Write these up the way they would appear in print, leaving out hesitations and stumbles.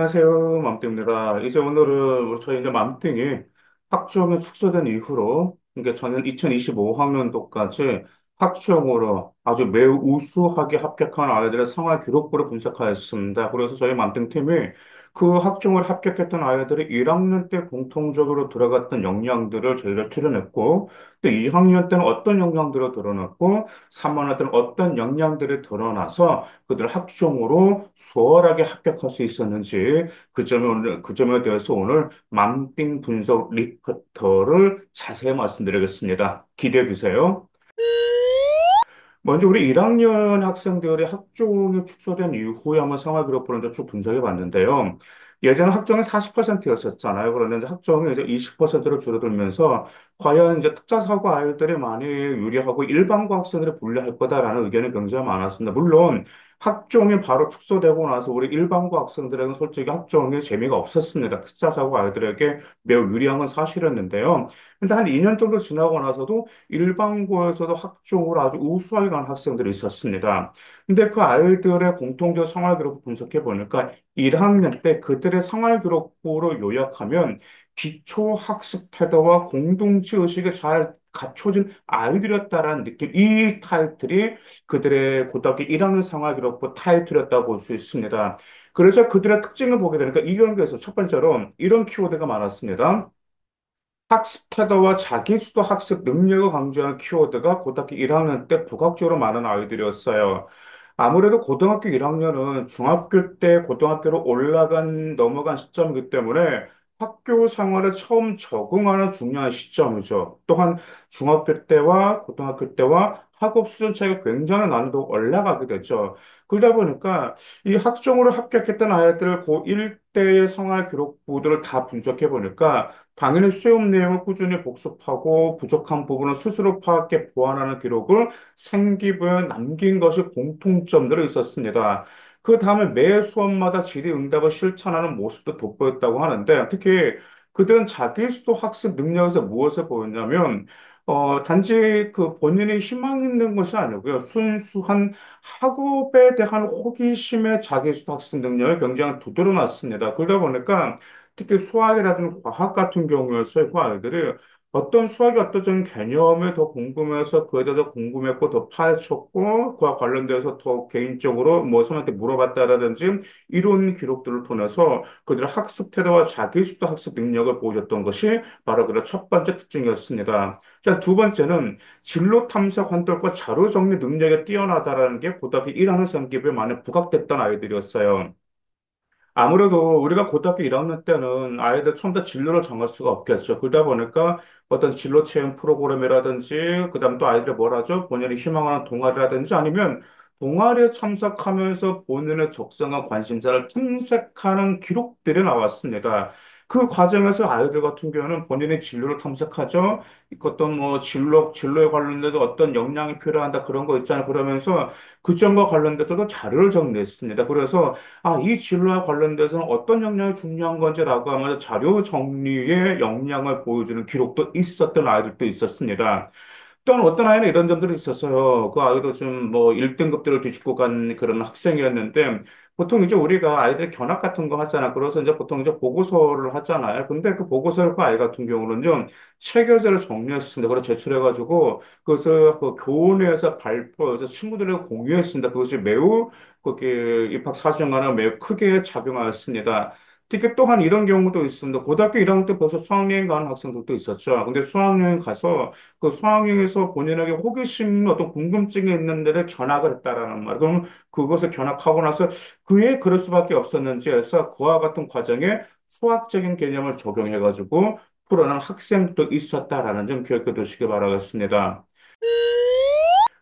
안녕하세요. 맘띵입니다. 이제 오늘은 저희 이제 맘띵이 학종이 축소된 이후로, 그러니까 저는 2025학년도까지 학종으로 아주 매우 우수하게 합격한 아이들의 생활 기록부를 분석하였습니다. 그래서 저희 맘띵 팀이 그 학종을 합격했던 아이들이 1학년 때 공통적으로 들어갔던 역량들을 저희가 추려냈고, 또 2학년 때는 어떤 역량들을 드러났고, 3학년 때는 어떤 역량들이 드러나서 그들 학종으로 수월하게 합격할 수 있었는지 그 점에 대해서 오늘 맘띵 분석 리포터를 자세히 말씀드리겠습니다. 기대해 주세요. 먼저 우리 1학년 학생들의 학종이 축소된 이후에 한번 생활 그래프를 이제 쭉 분석해 봤는데요. 예전에 학종이 40%였었잖아요. 그런데 이제 학종이 이제 20%로 줄어들면서 과연 이제 특자사고 아이들이 많이 유리하고 일반고 학생들이 불리할 거다라는 의견이 굉장히 많았습니다. 물론 학종이 바로 축소되고 나서 우리 일반고 학생들에게는 솔직히 학종이 재미가 없었습니다. 특자사고 아이들에게 매우 유리한 건 사실이었는데요. 근데 한 2년 정도 지나고 나서도 일반고에서도 학종으로 아주 우수하게 간 학생들이 있었습니다. 근데 그 아이들의 공통적 생활 기록 분석해 보니까 1학년 때 그들의 생활 기록부를 요약하면 기초 학습 태도와 공동체 의식이 잘 갖춰진 아이들이었다라는 느낌. 이 타이틀이 그들의 고등학교 1학년 생활 기록부 타이틀이었다고 볼 수 있습니다. 그래서 그들의 특징을 보게 되니까 이 경우에서 첫 번째로 이런 키워드가 많았습니다. 학습 태도와 자기주도 학습 능력을 강조하는 키워드가 고등학교 1학년 때 부각적으로 많은 아이들이었어요. 아무래도 고등학교 1학년은 중학교 때 고등학교로 넘어간 시점이기 때문에 학교 생활에 처음 적응하는 중요한 시점이죠. 또한 중학교 때와 고등학교 때와 학업 수준 차이가 굉장히 난이도 올라가게 되죠. 그러다 보니까 이 학종으로 합격했던 아이들 고1 때의 생활 기록부들을 다 분석해 보니까 당연히 수업 내용을 꾸준히 복습하고 부족한 부분을 스스로 파악해 보완하는 기록을 생기부에 남긴 것이 공통점들이 있었습니다. 그 다음에 매 수업마다 질의응답을 실천하는 모습도 돋보였다고 하는데 특히 그들은 자기수도 학습 능력에서 무엇을 보였냐면 단지 그 본인이 희망 있는 것이 아니고요. 순수한 학업에 대한 호기심의 자기수도 학습 능력이 굉장히 두드러 놨습니다. 그러다 보니까 특히 수학이라든지 과학 같은 경우에서 그 아이들이 어떤 수학이 어떤 개념에 더 궁금해서 그에 대해서 궁금했고 더 파헤쳤고 그와 관련돼서 더 개인적으로 뭐 선생님한테 물어봤다라든지 이런 기록들을 통해서 그들의 학습 태도와 자기주도 학습 능력을 보여줬던 것이 바로 그의 첫 번째 특징이었습니다. 자, 두 번째는 진로 탐색 환tor과 자료 정리 능력이 뛰어나다라는 게 고등학교 1학년 생기부에 많이 부각됐던 아이들이었어요. 아무래도 우리가 고등학교 1학년 때는 아이들 처음부터 진로를 정할 수가 없겠죠. 그러다 보니까 어떤 진로 체험 프로그램이라든지, 그다음 또 아이들이 뭘 하죠? 본인이 희망하는 동아리라든지 아니면 동아리에 참석하면서 본인의 적성과 관심사를 탐색하는 기록들이 나왔습니다. 그 과정에서 아이들 같은 경우는 본인의 진로를 탐색하죠. 어떤 뭐 진로에 관련돼서 어떤 역량이 필요한다 그런 거 있잖아요. 그러면서 그 점과 관련돼서도 자료를 정리했습니다. 그래서 이 진로와 관련돼서는 어떤 역량이 중요한 건지라고 하면서 자료 정리의 역량을 보여주는 기록도 있었던 아이들도 있었습니다. 또한 어떤 아이는 이런 점들이 있었어요. 그 아이도 좀 뭐 1등급들을 뒤집고 간 그런 학생이었는데, 보통 이제 우리가 아이들 견학 같은 거 하잖아. 그래서 이제 보통 이제 보고서를 하잖아요. 근데 그 보고서를 그 아이 같은 경우는요, 체계제를 정리했습니다. 그래서 제출해가지고, 그것을 그 교원에서 발표해서 친구들에게 공유했습니다. 그것이 매우 그게 입학 사정과는 매우 크게 작용하였습니다. 특히 또한 이런 경우도 있습니다. 고등학교 1학년 때 벌써 수학여행 가는 학생들도 있었죠. 근데 수학여행 가서 그 수학여행에서 본인에게 호기심, 어떤 궁금증이 있는 데를 견학을 했다라는 말. 그럼 그것을 견학하고 나서 그에 그럴 수밖에 없었는지 해서 그와 같은 과정에 수학적인 개념을 적용해가지고 풀어낸 학생도 있었다라는 점 기억해 두시기 바라겠습니다.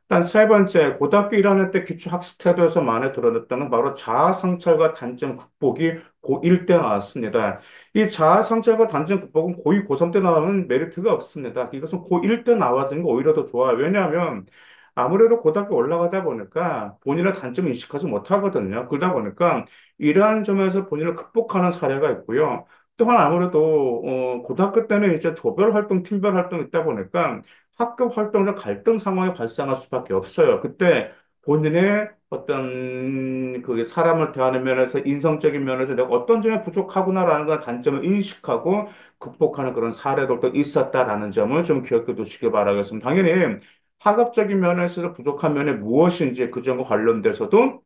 일단 세 번째, 고등학교 1학년 때 기초학습 태도에서 많이 드러났다는 바로 자아성찰과 단점 극복이 고1 때 나왔습니다. 이 자아성찰과 단점 극복은 고2, 고3 때 나오는 메리트가 없습니다. 이것은 고1 때 나와주는 게 오히려 더 좋아요. 왜냐하면 아무래도 고등학교 올라가다 보니까 본인의 단점을 인식하지 못하거든요. 그러다 보니까 이러한 점에서 본인을 극복하는 사례가 있고요. 또한 아무래도 고등학교 때는 이제 조별 활동, 팀별 활동 있다 보니까 학급 활동적 갈등 상황이 발생할 수밖에 없어요. 그때 본인의 어떤 그 사람을 대하는 면에서 인성적인 면에서 내가 어떤 점에 부족하구나라는 걸 단점을 인식하고 극복하는 그런 사례들도 있었다라는 점을 좀 기억해 두시기 바라겠습니다. 당연히 학업적인 면에서 부족한 면이 무엇인지 그 점과 관련돼서도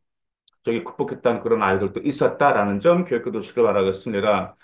저기 극복했다는 그런 아이들도 있었다라는 점 기억해 두시기 바라겠습니다.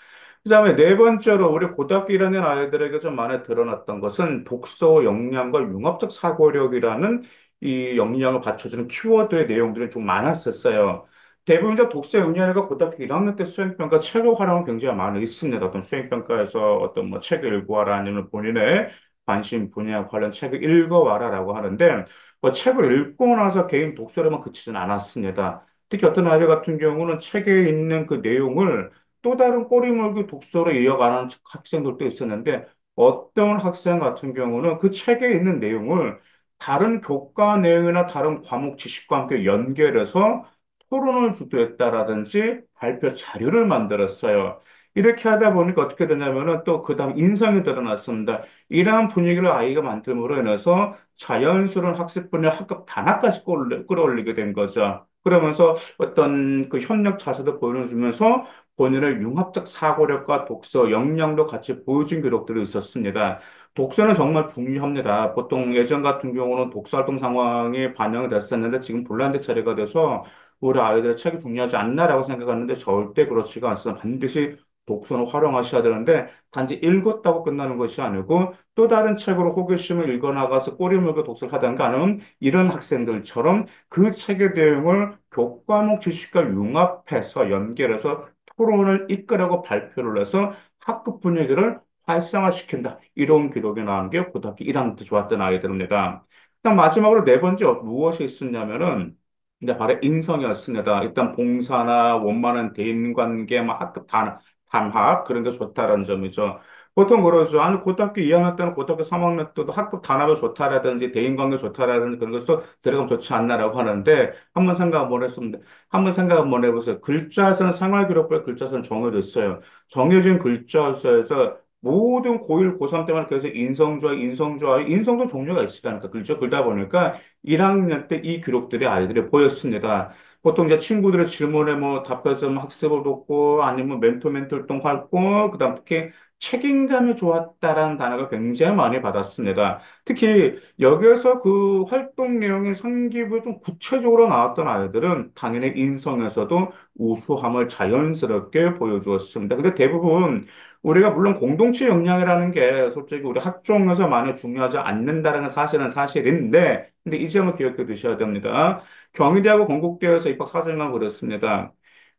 그다음에 네 번째로 우리 고등학교 1학년 아이들에게 좀 많이 드러났던 것은 독서 역량과 융합적 사고력이라는 이 역량을 받쳐주는 키워드의 내용들이 좀 많았었어요. 대부분 다 독서 역량이가 고등학교 1학년 때 수행평가 책을 활용은 굉장히 많이 있습니다. 어떤 수행평가에서 어떤 뭐 책을 읽어와라 아니면 본인의 관심 분야 관련 책을 읽어와라라고 하는데 뭐 책을 읽고 나서 개인 독서로만 그치진 않았습니다. 특히 어떤 아이들 같은 경우는 책에 있는 그 내용을 또 다른 꼬리물고 독서로 이어가는 학생들도 있었는데 어떤 학생 같은 경우는 그 책에 있는 내용을 다른 교과 내용이나 다른 과목 지식과 함께 연결해서 토론을 주도했다라든지 발표 자료를 만들었어요. 이렇게 하다 보니까 어떻게 되냐면은 또 그다음 인상이 드러났습니다. 이러한 분위기를 아이가 만듦으로 인해서 자연스러운 학습 분야 학급 단합까지 끌어올리게 된 거죠. 그러면서 어떤 그 협력 자세도 보여주면서 본인의 융합적 사고력과 독서 역량도 같이 보여준 기록들이 있었습니다. 독서는 정말 중요합니다. 보통 예전 같은 경우는 독서 활동 상황이 반영이 됐었는데 지금 분란대 처리가 돼서 우리 아이들의 책이 중요하지 않나라고 생각하는데 절대 그렇지가 않습니다. 반드시 독서는 활용하셔야 되는데 단지 읽었다고 끝나는 것이 아니고 또 다른 책으로 호기심을 읽어나가서 꼬리 물고 독서를 하던가 하는 이런 학생들처럼 그 책의 내용을 교과목 지식과 융합해서 연결해서 토론을 이끌고 발표를 해서 학급 분위기를 활성화시킨다. 이런 기록이 나온 게 고등학교 1학년 때 좋았던 아이들입니다. 일단 마지막으로 네 번째 무엇이 있었냐면은 이제 바로 인성이었습니다. 일단 봉사나 원만한 대인관계, 뭐 학급 단합 그런 게 좋다라는 점이죠. 보통 그러죠. 아니 고등학교 2학년 때는 고등학교 3학년 때도 학급 단합이 좋다라든지 대인관계 좋다라든지 그런 것도 들어가면 좋지 않나라고 하는데 한번 생각 한번 했습니다. 한번 생각 한번 해보세요. 글자수는 생활기록부에 글자수는 정해져 있어요. 정해진 글자수에서 모든 고1, 고3 때만 계속 인성도 종류가 있으니까 글자 글다 보니까 1학년 때 이 기록들이 아이들이 보였습니다. 보통 이제 친구들의 질문에 뭐 답해서 뭐 학습을 돕고 아니면 멘토 활동 활고 그다음 특히 책임감이 좋았다라는 단어가 굉장히 많이 받았습니다. 특히 여기에서 그 활동 내용이 상기부에 좀 구체적으로 나왔던 아이들은 당연히 인성에서도 우수함을 자연스럽게 보여주었습니다. 근데 대부분 우리가 물론 공동체 역량이라는 게 솔직히 우리 학종에서 많이 중요하지 않는다는 사실은 사실인데, 근데 이 점을 기억해 두셔야 됩니다. 경희대하고 건국대에서 입학 사정을 그렸습니다.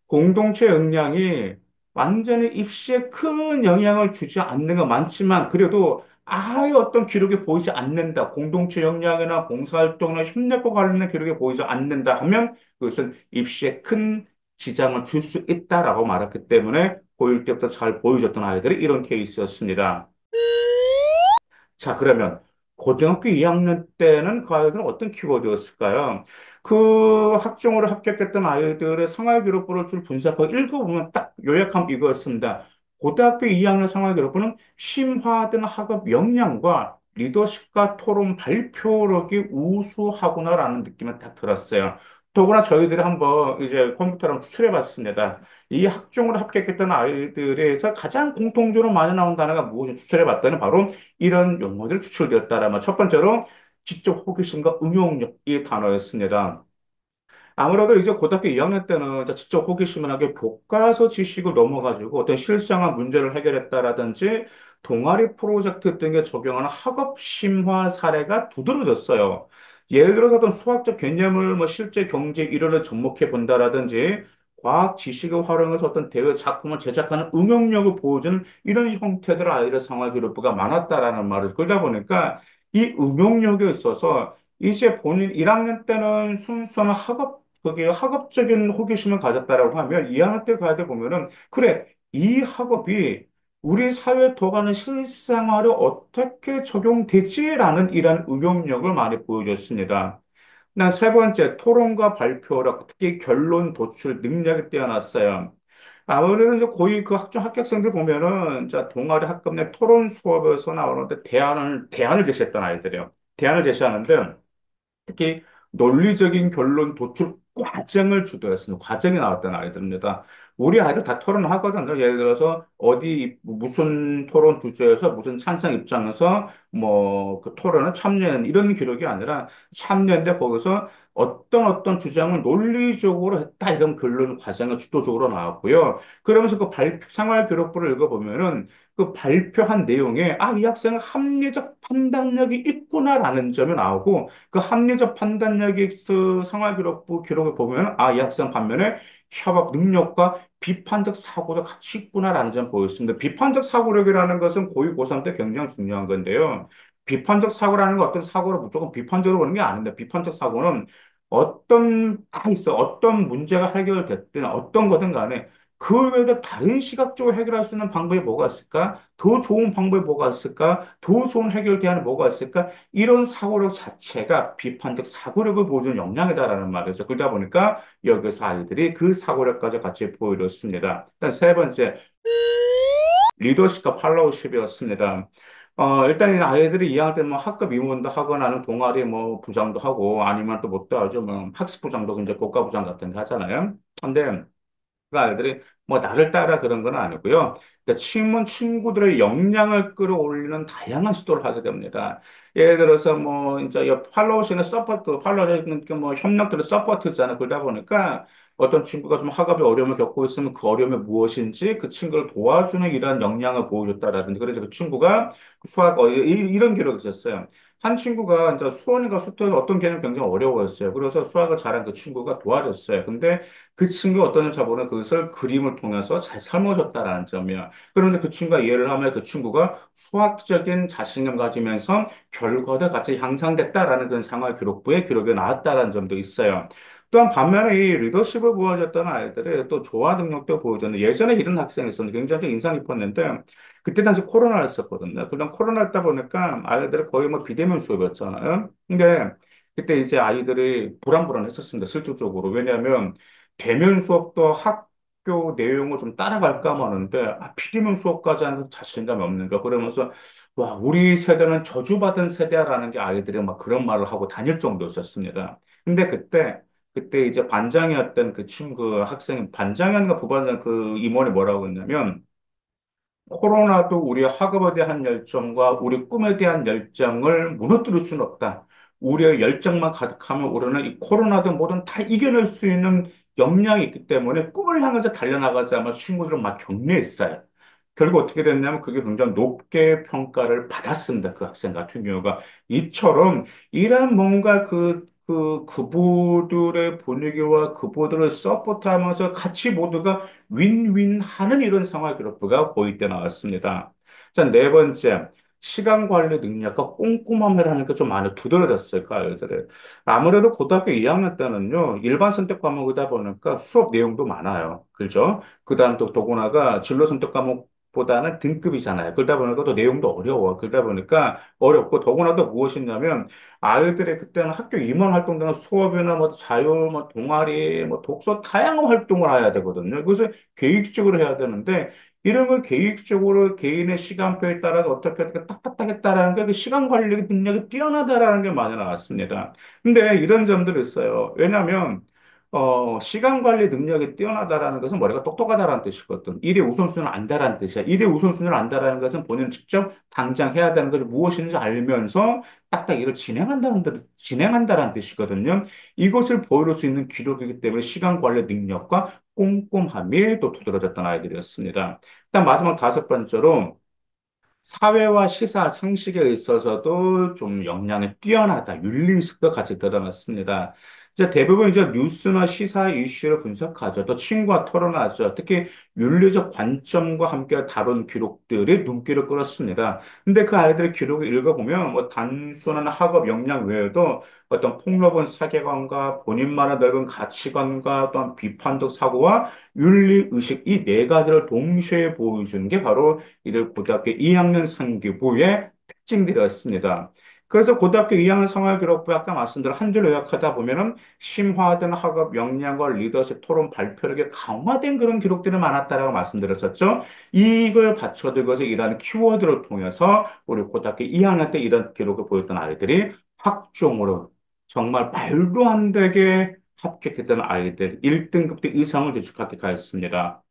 공동체 역량이 완전히 입시에 큰 영향을 주지 않는 건 많지만 그래도 아예 어떤 기록이 보이지 않는다. 공동체 역량이나 봉사활동이나 협력과 관련된 기록이 보이지 않는다 하면 그것은 입시에 큰 지장을 줄 수 있다라고 말했기 때문에 고1 때부터 잘 보여줬던 아이들이 이런 케이스였습니다. 자, 그러면 고등학교 2학년 때는 그 아이들은 어떤 키워드였을까요? 그 학종으로 합격했던 아이들의 생활기록부를 쭉 분석하고 읽어보면 딱 요약하면 이거였습니다. 고등학교 2학년 생활기록부는 심화된 학업 역량과 리더십과 토론 발표력이 우수하구나라는 느낌을 딱 들었어요. 더구나 저희들이 한번 이제 컴퓨터로 추출해 봤습니다. 이 학종으로 합격했던 아이들에서 가장 공통적으로 많이 나온 단어가 무엇을 추출해 봤더니 바로 이런 용어들이 추출되었다라면 첫 번째로 지적 호기심과 응용력 이 단어였습니다. 아무래도 이제 고등학교 2학년 때는 이제 지적 호기심을 하게 교과서 지식을 넘어가지고 어떤 실생활 문제를 해결했다라든지 동아리 프로젝트 등에 적용하는 학업 심화 사례가 두드러졌어요. 예를 들어서 어떤 수학적 개념을 뭐 실제 경제 이론을 접목해 본다라든지 과학 지식을 활용해서 어떤 대외 작품을 제작하는 응용력을 보여주는 이런 형태들 아이들의 생활 기록부가 많았다라는 말을 끌다 보니까 이 응용력에 있어서 이제 본인 1학년 때는 순수한 그게 학업적인 호기심을 가졌다라고 하면 2학년 때 가야 돼 보면은 그래 이 학업이 우리 사회에 더가는 실생활에 어떻게 적용되지라는 이런 응용력을 많이 보여줬습니다. 난 세 번째 토론과 발표력 특히 결론 도출 능력이 뛰어났어요. 아무래도 이제 고위 그 학종 합격생들 보면은 자 동아리 학급 내 토론 수업에서 나오는데 대안을 제시했던 아이들이에요. 대안을 제시하는데 특히 논리적인 결론 도출 과정을 주도했습니다. 과정이 나왔던 아이들입니다. 우리 아이들 다 토론하거든요. 예를 들어서 어디 무슨 토론 주제에서 무슨 찬성 입장에서 뭐 그 토론을 참여한 이런 기록이 아니라 참여했는데 거기서 어떤 주장을 논리적으로 했다 이런 결론 과정을 주도적으로 나왔고요. 그러면서 그 생활 기록부를 읽어보면은 그 발표한 내용에 이 학생은 합리적 판단력이 있구나라는 점이 나오고 그 합리적 판단력이 그 생활 기록부 기록을 보면 이 학생 반면에 협업 능력과 비판적 사고도 같이 있구나라는 점 보였습니다. 비판적 사고력이라는 것은 고위 고3 때 굉장히 중요한 건데요. 비판적 사고라는 건 어떤 사고를 무조건 비판적으로 보는 게 아닌데 비판적 사고는 어떤 문제가 해결됐든 어떤 거든 간에 그 외에도 다른 시각적으로 해결할 수 있는 방법이 뭐가 있을까? 더 좋은 방법이 뭐가 있을까? 더 좋은 해결 대안이 뭐가 있을까? 이런 사고력 자체가 비판적 사고력을 보여주는 역량이다라는 말이죠. 그러다 보니까 여기서 아이들이 그 사고력까지 같이 보여줬습니다. 일단 세 번째, 리더십과 팔로우십이었습니다. 일단 이 아이들이 2학년 때뭐 학급 임원도 하거나 하는 동아리 뭐 부장도 하고 아니면 또 못도 하죠. 뭐 학습부장도 이제 국가부장 같은 데 하잖아요. 근데 그 아이들이 뭐 나를 따라 그런 건 아니고요. 그러니까 친구들의 역량을 끌어올리는 다양한 시도를 하게 됩니다. 예를 들어서 뭐 이제 팔로우시는 서포트, 팔로우시는 뭐 협력들을 서포트잖아. 그러다 보니까 어떤 친구가 좀 학업에 어려움을 겪고 있으면 그 어려움이 무엇인지 그 친구를 도와주는 이런 역량을 보여줬다라든지 그래서 그 친구가 이런 기록이 있었어요. 한 친구가 이제 수원인가 수도에서 어떤 개념이 굉장히 어려워했어요. 그래서 수학을 잘한 그 친구가 도와줬어요. 근데 그 친구가 어떤 자본은 그것을 그림을 통해서 잘 설명해줬다라는 점이야. 그런데 그 친구가 이해를 하면 그 친구가 수학적인 자신감 가지면서 결과도 같이 향상됐다라는 그런 생활 기록부에 기록이 나왔다라는 점도 있어요. 또한 반면에 이 리더십을 보여줬던 아이들이 또 조화 능력도 보여줬는데 예전에 이런 학생이 있었는데 굉장히 인상 깊었는데 그때 당시 코로나였었거든요. 그냥 코로나였다 보니까 아이들이 거의 뭐 비대면 수업이었잖아요. 근데 그때 이제 아이들이 불안불안했었습니다. 실질적으로. 왜냐하면 대면 수업도 학교 내용을 좀 따라갈까 하는데 비대면 수업까지 하는 자신감이 없는 거 그러면서 와 우리 세대는 저주받은 세대라는 게 아이들이 막 그런 말을 하고 다닐 정도였었습니다. 근데 그때 이제 반장이었던 그 친구 학생이 반장이었는가 부반장 그 임원이 뭐라고 했냐면 코로나도 우리 학업에 대한 열정과 우리 꿈에 대한 열정을 무너뜨릴 수는 없다. 우리의 열정만 가득하면 우리는 이 코로나든 뭐든 다 이겨낼 수 있는 역량이 있기 때문에 꿈을 향해서 달려나가자마자 친구들은 막 격려했어요. 결국 어떻게 됐냐면 그게 굉장히 높게 평가를 받았습니다. 그 학생 같은 경우가. 이처럼 이런 뭔가 그분들의 분위기와 그분들을 서포트하면서 같이 모두가 윈윈하는 이런 생활 그래프가 고이 때 나왔습니다. 자, 네 번째. 시간 관리 능력과 꼼꼼함을 하니까 좀 많이 두드러졌어요, 그 아이들을. 아무래도 고등학교 2학년 때는요, 일반 선택 과목이다 보니까 수업 내용도 많아요. 그죠? 그 다음 또 더구나가 진로 선택 과목보다는 등급이잖아요. 그러다 보니까 또 내용도 어려워. 그러다 보니까 어렵고 더구나 또 무엇이냐면 아이들이 그때는 학교 임원 활동 등은 수업이나 뭐 자율, 뭐 동아리, 뭐 독서 다양한 활동을 해야 되거든요. 그래서 계획적으로 해야 되는데 이런 걸 계획적으로 개인의 시간표에 따라서 어떻게 딱딱하게 했다라는 게 그 시간 관리 능력이 뛰어나다라는 게 많이 나왔습니다. 근데 이런 점들이 있어요. 왜냐하면 시간 관리 능력이 뛰어나다라는 것은 머리가 똑똑하다라는 뜻이거든. 일의 우선순위를 안다라는 뜻이야. 일의 우선순위를 안다라는 것은 본인은 직접 당장 해야 되는 것이 무엇인지 알면서 딱딱 일을 진행한다라는 뜻이거든요. 이것을 보여줄 수 있는 기록이기 때문에 시간 관리 능력과 꼼꼼함이 또 두드러졌던 아이들이었습니다. 일단 마지막 다섯 번째로 사회와 시사, 상식에 있어서도 좀 역량이 뛰어나다, 윤리의식도 같이 드러났습니다. 이제 대부분 이제 뉴스나 시사 이슈를 분석하죠. 또 친구와 토론하죠. 특히 윤리적 관점과 함께 다룬 기록들이 눈길을 끌었습니다. 근데 그 아이들의 기록을 읽어보면 뭐 단순한 학업 역량 외에도 어떤 폭넓은 세계관과 본인만의 넓은 가치관과 또한 비판적 사고와 윤리의식 이 네 가지를 동시에 보여주는 게 바로 이들 고등학교 2학년 상기부의 특징들이었습니다. 그래서 고등학교 2학년 생활기록부에 아까 말씀드린 한 줄 요약하다 보면은 심화된 학업 역량과 리더십 토론 발표력이 강화된 그런 기록들이 많았다라고 말씀드렸었죠. 이걸 받쳐들고서 이러한 키워드를 통해서 우리 고등학교 2학년 때 이런 기록을 보였던 아이들이 학종으로 정말 말도 안 되게 합격했던 아이들 1등급 이상을 합격하였습니다.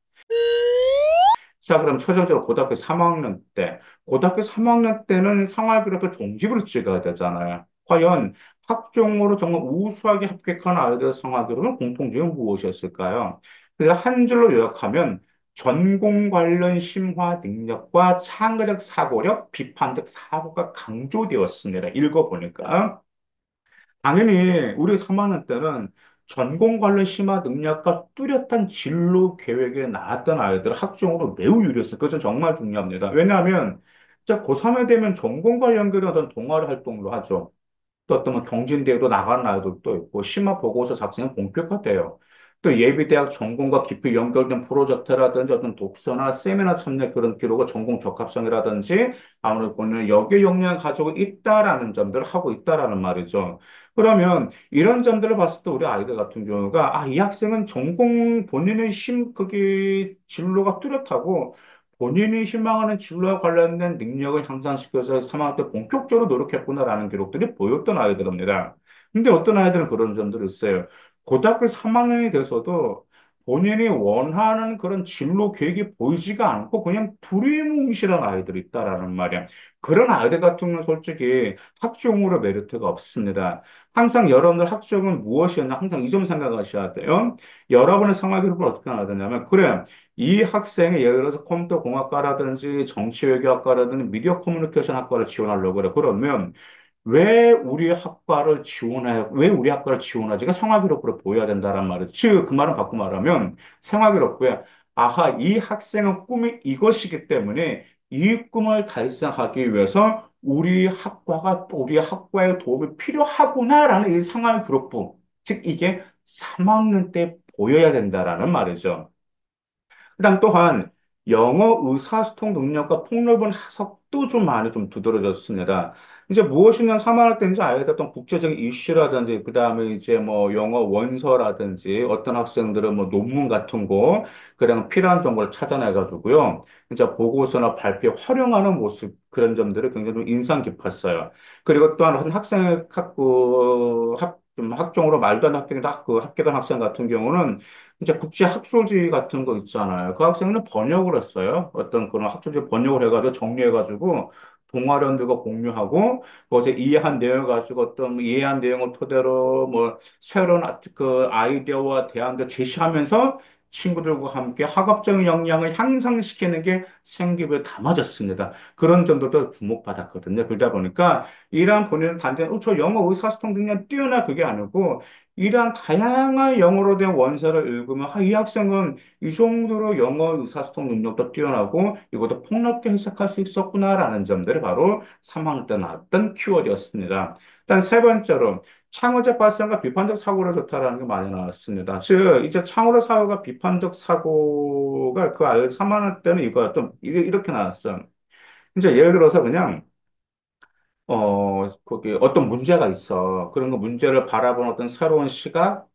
자, 그럼 최종적으로 고등학교 3학년 때, 고등학교 3학년 때는 생활기록을 종집으로 찍어야 되잖아요. 과연 학종으로 정말 우수하게 합격한 아이들의 생활기록은 공통점이 무엇이었을까요? 그래서 한 줄로 요약하면 전공 관련 심화 능력과 창의력, 사고력, 비판적 사고가 강조되었습니다. 읽어보니까. 당연히 우리 3학년 때는 전공 관련 심화 능력과 뚜렷한 진로 계획에 나왔던 아이들 학종으로 매우 유리했어요. 그것은 정말 중요합니다. 왜냐하면 진짜 고3에 되면 전공 관련된 어떤 동아리 활동도 하죠. 또 어떤 뭐 경진대회도 나가는 아이들도 있고, 심화 보고서 작성이 본격화돼요. 또 예비대학 전공과 깊이 연결된 프로젝트라든지 어떤 독서나 세미나 참여 그런 기록을 전공 적합성이라든지 아무래도 보면 여기에 역량을 가지고 있다라는 점들을 하고 있다라는 말이죠. 그러면 이런 점들을 봤을 때 우리 아이들 같은 경우가 이 학생은 전공 본인의 그게 진로가 뚜렷하고 본인이 희망하는 진로와 관련된 능력을 향상시켜서 3학년 때 본격적으로 노력했구나라는 기록들이 보였던 아이들입니다. 근데 어떤 아이들은 그런 점들이 있어요. 고등학교 3학년이 돼서도 본인이 원하는 그런 진로 계획이 보이지가 않고 그냥 두리뭉실한 아이들이 있다라는 말이야. 그런 아이들 같은 경우는 솔직히 학종으로 메리트가 없습니다. 항상 여러분들 학종은 무엇이었나 항상 이 점 생각하셔야 돼요. 여러분의 생활기록을 어떻게 나야 되냐면, 그래. 이 학생이 예를 들어서 컴퓨터 공학과라든지 정치외교학과라든지 미디어 커뮤니케이션 학과를 지원하려고 그래. 그러면 왜 우리 학과를 지원하지가 생활기록부로 보여야 된다는 말이죠. 즉, 그 말은 바꿔 말하면 생활기록부에 아하, 이 학생의 꿈이 이것이기 때문에 이 꿈을 달성하기 위해서 우리 학과의 도움이 필요하구나라는 이 생활기록부. 즉, 이게 3학년 때 보여야 된다라는 말이죠. 그다음 또한 영어 의사소통 능력과 폭넓은 해석도 좀 많이 좀 두드러졌습니다. 이제 무엇이냐 3학년 때 이제 아이들 어떤 국제적인 이슈라든지 그다음에 이제 뭐 영어 원서라든지 어떤 학생들은 뭐 논문 같은 거 그냥 필요한 정보를 찾아내 가지고요. 이제 보고서나 발표에 활용하는 모습 그런 점들이 굉장히 좀 인상 깊었어요. 그리고 또한 한 학생 좀 학종으로 말도 안 되는 합격한 학생 같은 경우는 이제 국제 학술지 같은 거 있잖아요. 그 학생은 번역을 했어요. 어떤 그런 학술지 번역을 해가지고 정리해가지고 동아리원들과 공유하고 그것에 이해한 내용을 가지고 어떤 이해한 내용을 토대로 뭐 새로운 그 아이디어와 대안도 제시하면서 친구들과 함께 학업적인 역량을 향상시키는 게 생기부에 담아졌습니다. 그런 점들도 주목받았거든요. 그러다 보니까 이러한 본인은 단순히 저 영어 의사소통 능력 뛰어나 그게 아니고 이러한 다양한 영어로 된 원서를 읽으면 이 학생은 이 정도로 영어 의사소통 능력도 뛰어나고 이것도 폭넓게 해석할 수 있었구나라는 점들이 바로 3학년 때 나왔던 키워드였습니다. 일단 세 번째로 창의적 발상과 비판적 사고를 좋다라는 게 많이 나왔습니다. 즉 이제 창의적 사고가 비판적 사고가 그 아이 3학년 때는 이거였던 이렇게 나왔어요. 이제 예를 들어서 그냥 거기 어떤 문제가 있어. 그런 거 문제를 바라보는 어떤 새로운 시각,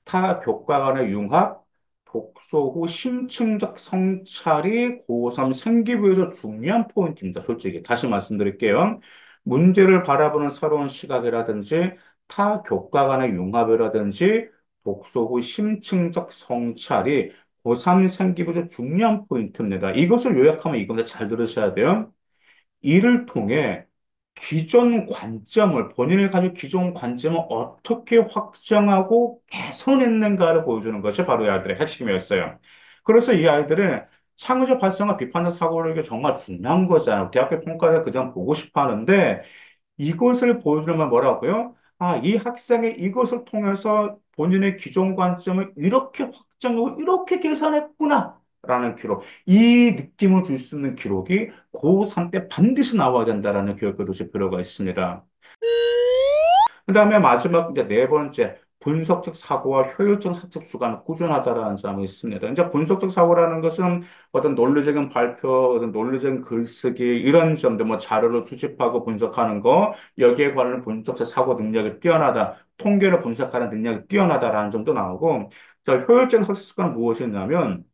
타 교과 간의 융합, 독서 후 심층적 성찰이 고3 생기부에서 중요한 포인트입니다. 솔직히. 다시 말씀드릴게요. 문제를 바라보는 새로운 시각이라든지, 타 교과 간의 융합이라든지, 독서 후 심층적 성찰이 고3 생기부에서 중요한 포인트입니다. 이것을 요약하면 이겁니다. 잘 들으셔야 돼요. 이를 통해 본인을 가진 기존 관점을 어떻게 확정하고 개선했는가를 보여주는 것이 바로 이 아이들의 핵심이었어요. 그래서 이 아이들은 창의적 발상과 비판적 사고를 이게 정말 중요한 거잖아요. 대학교 평가를 그냥 보고 싶어 하는데 이것을 보여주려면 뭐라고요? 이 학생이 이것을 통해서 본인의 기존 관점을 이렇게 확정하고 이렇게 계산했구나. 라는 기록. 이 느낌을 줄 수 있는 기록이 고3 때 반드시 나와야 된다라는 교육을 두실 필요가 있습니다. 그 다음에 마지막 이제 네 번째, 분석적 사고와 효율적 학습 수단은 꾸준하다라는 점이 있습니다. 이제 분석적 사고라는 것은 어떤 논리적인 발표, 어떤 논리적인 글쓰기, 이런 점들, 뭐 자료를 수집하고 분석하는 거, 여기에 관한 분석적 사고 능력이 뛰어나다, 통계를 분석하는 능력이 뛰어나다라는 점도 나오고, 자, 효율적인 학습 습관은 무엇이냐면,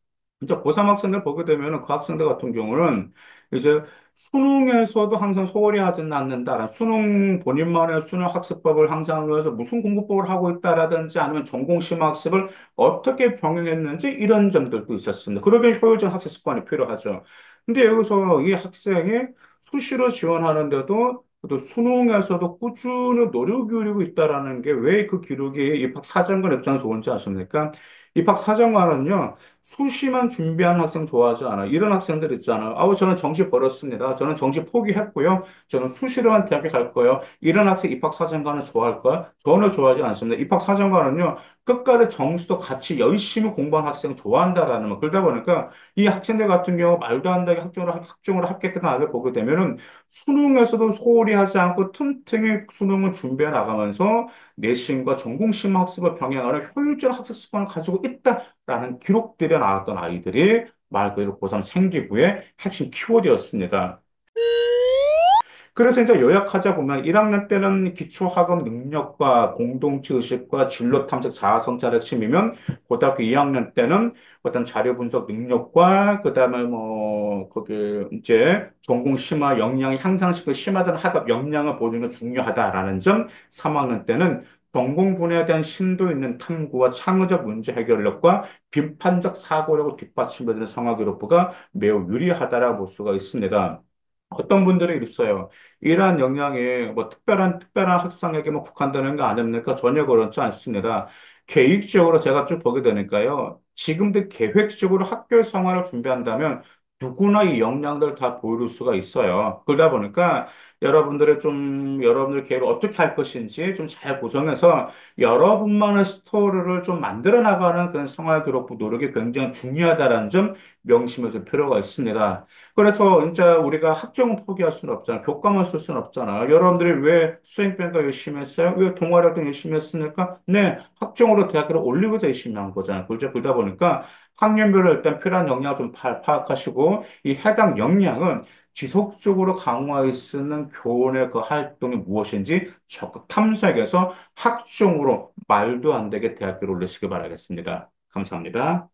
진짜 고3 학생들 보게 되면 그 학생들 같은 경우는 이제 수능에서도 항상 소홀히 하지는 않는다. 수능 본인만의 수능 학습법을 항상 위해서 무슨 공부법을 하고 있다라든지 아니면 전공 심화 학습을 어떻게 병행했는지 이런 점들도 있었습니다. 그러기 효율적 학습 습관이 필요하죠. 근데 여기서 이 학생이 수시로 지원하는데도 또 수능에서도 꾸준히 노력 기울이고 있다라는 게 왜 그 기록이 입학 사정관 입장에서 좋은지 아십니까? 입학 사정관은요, 수시만 준비하는 학생 좋아하지 않아요. 이런 학생들 있잖아요. 아우, 저는 정시 버렸습니다. 저는 정시 포기했고요. 저는 수시로만 대학에 갈 거예요. 이런 학생 입학 사정관을 좋아할까요? 전혀 좋아하지 않습니다. 입학 사정관은요, 끝까지 정시도 같이 열심히 공부하는 학생을 좋아한다라는 거. 그러다 보니까 이 학생들 같은 경우 말도 안 되게 학종으로 합격했던 아이를 보게 되면은 수능에서도 소홀히 하지 않고 틈틈이 수능을 준비해 나가면서 내신과 전공심 학습을 병행하는 효율적인 학습 습관을 가지고 있다라는 기록들이 나왔던 아이들이 말 그대로 고3 생기부의 핵심 키워드였습니다. 그래서 이제 요약하자 보면 1학년 때는 기초학업 능력과 공동체 의식과 진로 탐색 자아 성찰의 핵심이면 고등학교 2학년 때는 어떤 자료 분석 능력과 그다음에 뭐 거기 이제 전공 심화 역량을 향상시키고 심화된 학업 역량을 보여주는 게 중요하다라는 점 3학년 때는 전공 분야에 대한 심도 있는 탐구와 창의적 문제 해결력과 비판적 사고력을 뒷받침해주는 상황 기록부가 매우 유리하다라고 볼 수가 있습니다. 어떤 분들이 있어요. 이러한 역량이 뭐 특별한 학생에게만 국한되는 거 아닙니까? 전혀 그렇지 않습니다. 계획적으로 제가 쭉 보게 되니까요. 지금도 계획적으로 학교 생활을 준비한다면 누구나 이 역량들 다 보여줄 수가 있어요. 그러다 보니까 여러분들 계획을 어떻게 할 것인지 좀 잘 구성해서 여러분만의 스토리를 좀 만들어 나가는 그런 생활 기록부 노력이 굉장히 중요하다는 점 명심해 줄 필요가 있습니다. 그래서 이제 우리가 학종은 포기할 수는 없잖아. 교과만 쓸 수는 없잖아. 여러분들이 왜 수행평가 열심히 했어요? 왜 동아리 활동 열심히 했습니까? 네, 학종으로 대학교를 올리고자 열심히 한 거잖아요. 그렇죠? 그러다 보니까 학년별로 일단 필요한 역량을 좀 파악하시고 이 해당 역량은 지속적으로 강화해 쓰는 교원의 그 활동이 무엇인지 적극 탐색해서 학종으로 말도 안 되게 대학교를 올리시기 바라겠습니다. 감사합니다.